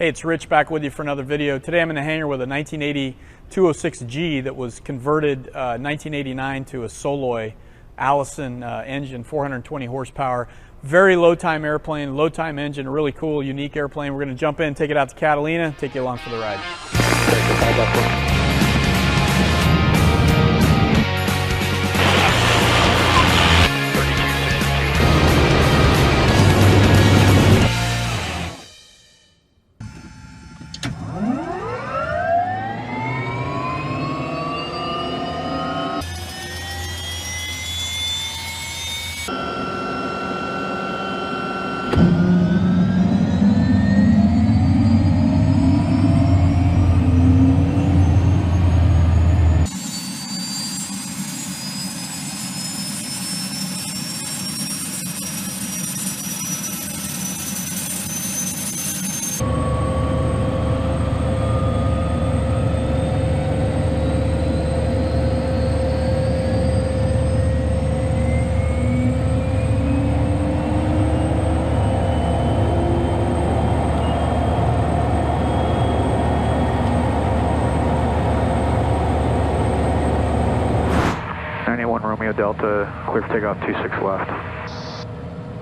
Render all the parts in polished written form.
Hey, it's Rich back with you for another video. Today I'm in the hangar with a 1980 206G that was converted 1989 to a Soloy Allison engine, 420 horsepower. Very low time airplane, low time engine, a really cool, unique airplane. We're going to jump in, take it out to Catalina, take you along for the ride. Romeo Delta, clear for takeoff 26 left.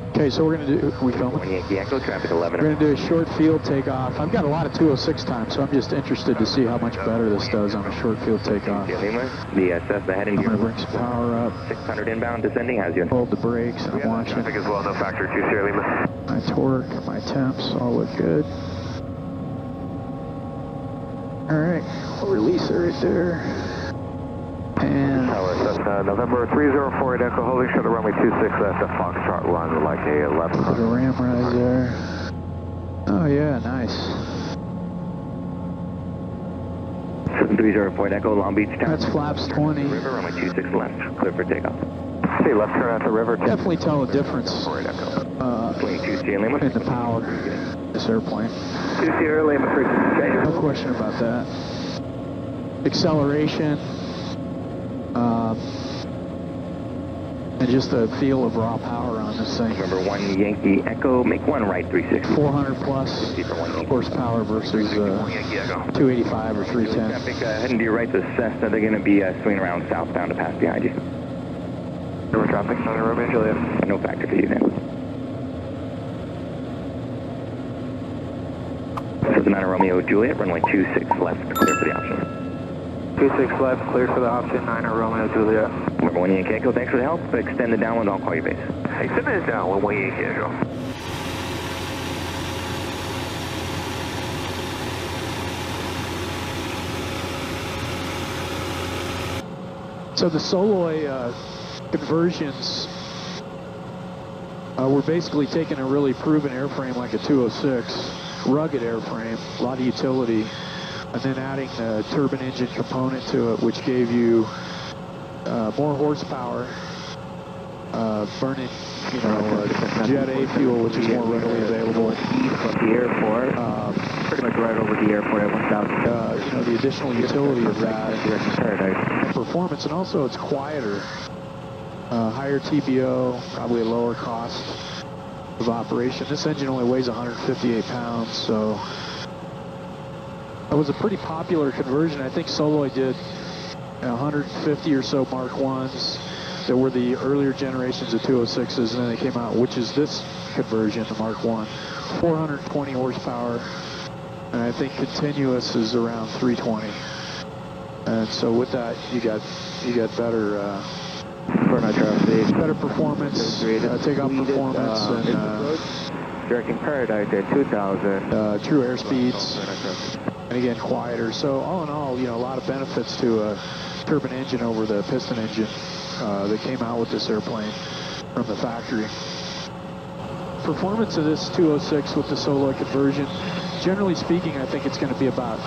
Okay, so we're going to do, we filming? Yankee Echo, traffic 11. We're going to do a short field takeoff. I've got a lot of 206 time, so I'm just interested to see how much better this does on a short field takeoff. The CESSNA heading I'm going to bring some power up. 600 inbound descending, how's you? Hold the brakes, and I'm watching. Traffic as well, no factor 2 Sierra Lima. My torque, my temps, all look good. All right, we'll release it right there. And November 3048 Echo, holding short of runway 26 left, a Foxtrot run like a left. put a ram rise there. Oh yeah, nice. 7304 Echo, Long Beach Town. That's flaps 20. River, runway 26 left, clear for takeoff. Okay, left turn out the river. Definitely tell the difference 22 Sierra Lima. in the power this airplane. 2 Sierra Lima, 3. No question about that. Acceleration. And just the feel of raw power on this thing. November 1 Yankee Echo, make one right 360. 400 plus horsepower versus 285 or 310. Traffic heading to your right to CESSNA, they're going to be swinging around southbound to pass behind you. River traffic, Southern Romeo Juliet. No factor for you then. CESSNA Romeo Juliet, runway 26 left, clear for the option. 26 left, cleared for the option, 9 Romeo Juliet. Number 1 Yankee Echo, thanks for the help. Extend the downwind, I'll call you base. Extend it down, 1 Yankee Echo. So the Soloy conversions, we're basically taking a really proven airframe like a 206, rugged airframe, a lot of utility, and then adding the turbine engine component to it, which gave you more horsepower, burning, Jet A fuel, which is more readily available. From the airport, pretty much right over the airport at 1,000. The additional utility of that, and performance, and also it's quieter, higher TBO, probably a lower cost of operation. This engine only weighs 158 pounds, so it was a pretty popular conversion. I think Soloy did 150 or so Mark 1s that were the earlier generations of 206s, and then they came out, which is this conversion, the Mark 1. 420 horsepower, and I think continuous is around 320. And so with that, you got better better performance, takeoff performance, and directing Paradise at 2,000. true airspeeds. And again, quieter. So all in all, a lot of benefits to a turbine engine over the piston engine that came out with this airplane from the factory. Performance of this 206 with the Soloy conversion, generally speaking, I think it's going to be about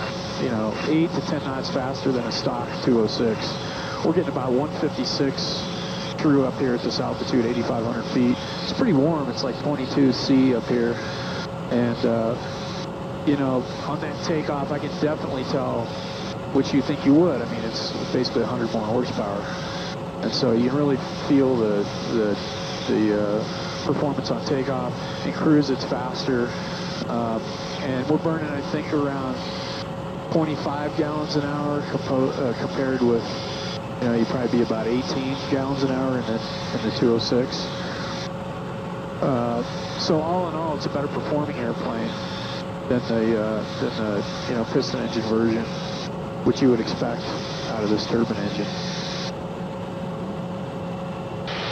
8 to 10 knots faster than a stock 206. We're getting about 156 true up here at this altitude, 8,500 feet. It's pretty warm. It's like 22 C up here, and on that takeoff, I can definitely tell which you think you would. I mean, it's basically 100 more horsepower, and so you can really feel the performance on takeoff. In cruise, it's faster, and we're burning, I think, around 25 gallons an hour compared with, you know, you'd probably be about 18 gallons an hour in the 206. So all in all, it's a better performing airplane than the you know, piston engine version, which you would expect out of this turbine engine.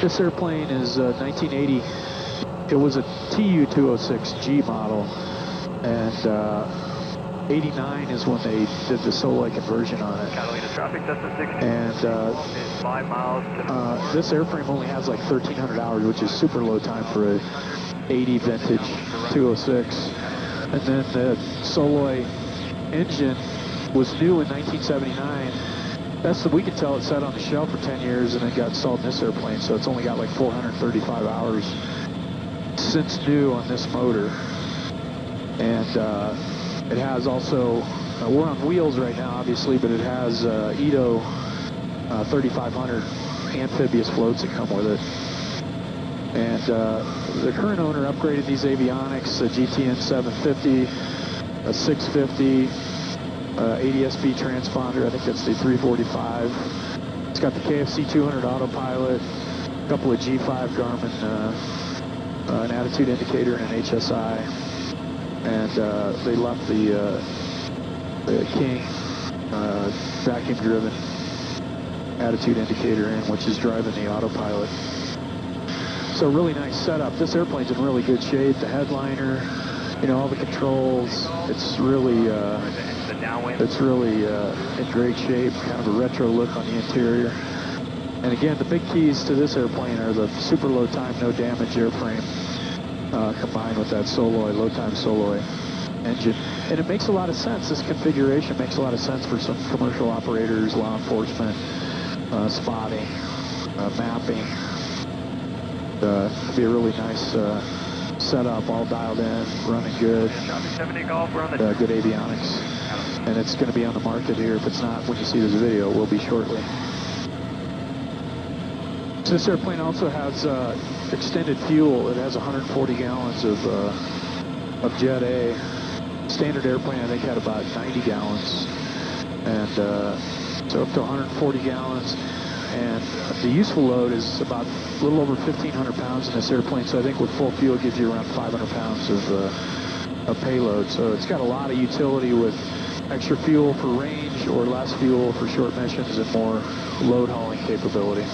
This airplane is 1980. It was a TU-206G model, and 89 is when they did the SOLOY conversion on it. And this airframe only has like 1,300 hours, which is super low time for a 80 vintage 206. And then the SOLOY engine was new in 1979. We can tell it sat on the shelf for 10 years and then got installed in this airplane, so it's only got like 435 hours since new on this motor. And it has also, we're on wheels right now obviously, but it has EDO 3500 amphibious floats that come with it. And the current owner upgraded these avionics, a GTN 750, a 650, ADS-B transponder, I think that's the 345. It's got the KFC 200 autopilot, a couple of G5 Garmin, an attitude indicator and an HSI. And they left the King vacuum-driven attitude indicator in, which is driving the autopilot. So really nice setup. This airplane's in really good shape. The headliner, you know, all the controls. It's really in great shape. Kind of a retro look on the interior. And again, the big keys to this airplane are the super low time, no damage airframe, combined with that SOLOY, low time SOLOY engine. And it makes a lot of sense. This configuration makes a lot of sense for some commercial operators, law enforcement, spotting, mapping. It'll be a really nice setup, all dialed in, running good. Good avionics. And it's going to be on the market here. If it's not when you see this video, it will be shortly. So this airplane also has extended fuel. It has 140 gallons of Jet A. Standard airplane, I think, had about 90 gallons. And so up to 140 gallons. And the useful load is about a little over 1,500 pounds in this airplane. So I think with full fuel, it gives you around 500 pounds of payload. So it's got a lot of utility with extra fuel for range or less fuel for short missions and more load hauling capability.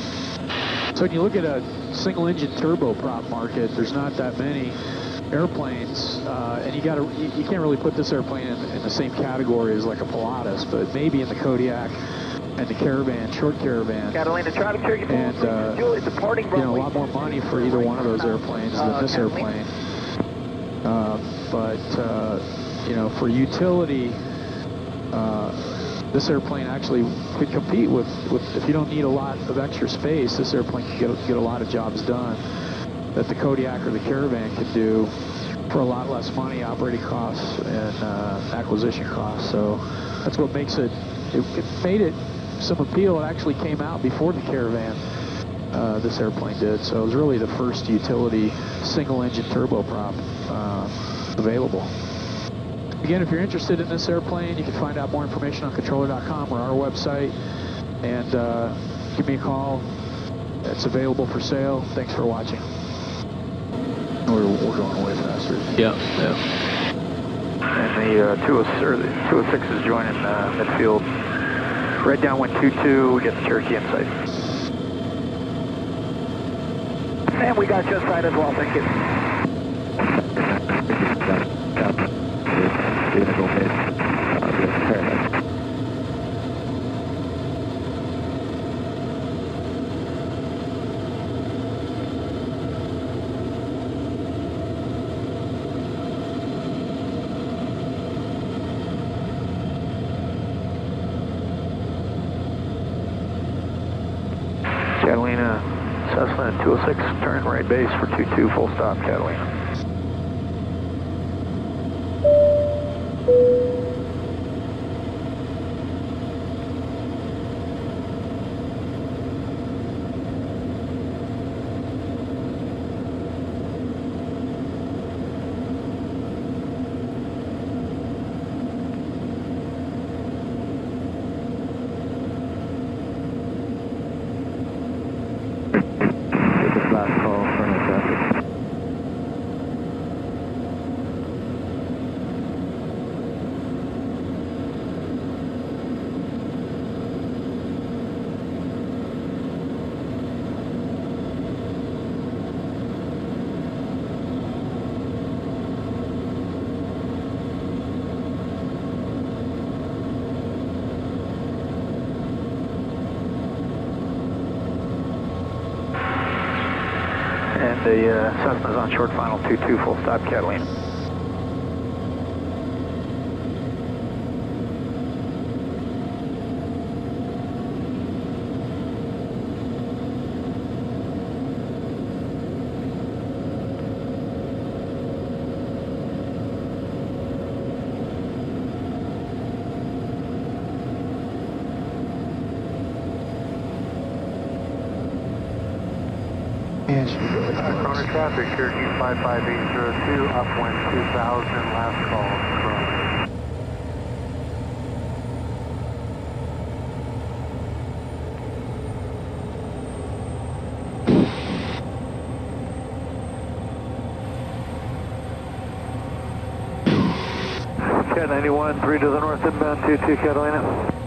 So when you look at a single engine turboprop market, there's not that many airplanes, and you can't really put this airplane in the same category as like a Pilatus, but maybe in the Kodiak and the Caravan, short Caravan. Catalina traffic turkey, and departing you know, a lot more money for either one of those airplanes than this airplane. But you know, for utility, this airplane actually could compete with if you don't need a lot of extra space, this airplane can get a lot of jobs done that the Kodiak or the Caravan could do for a lot less money, operating costs and acquisition costs. So that's what makes it made it some appeal. It actually came out before the Caravan, this airplane did. So it was really the first utility single engine turboprop available. Again, if you're interested in this airplane, you can find out more information on controller.com or our website, and give me a call. It's available for sale. Thanks for watching. We're going way faster. Yeah. And the 206 is joining midfield. Red downwind 22, we get the Cherokee in sight. And we got you inside as well, thank you. Catalina, Cessna 206, turn right base for 22, full stop, Catalina. the Cessna's on short final 22, full stop, Catalina. Corner traffic, Cherokee 55802, upwind 2000, last call. Cat 91, 3 to the north, inbound 22, Catalina.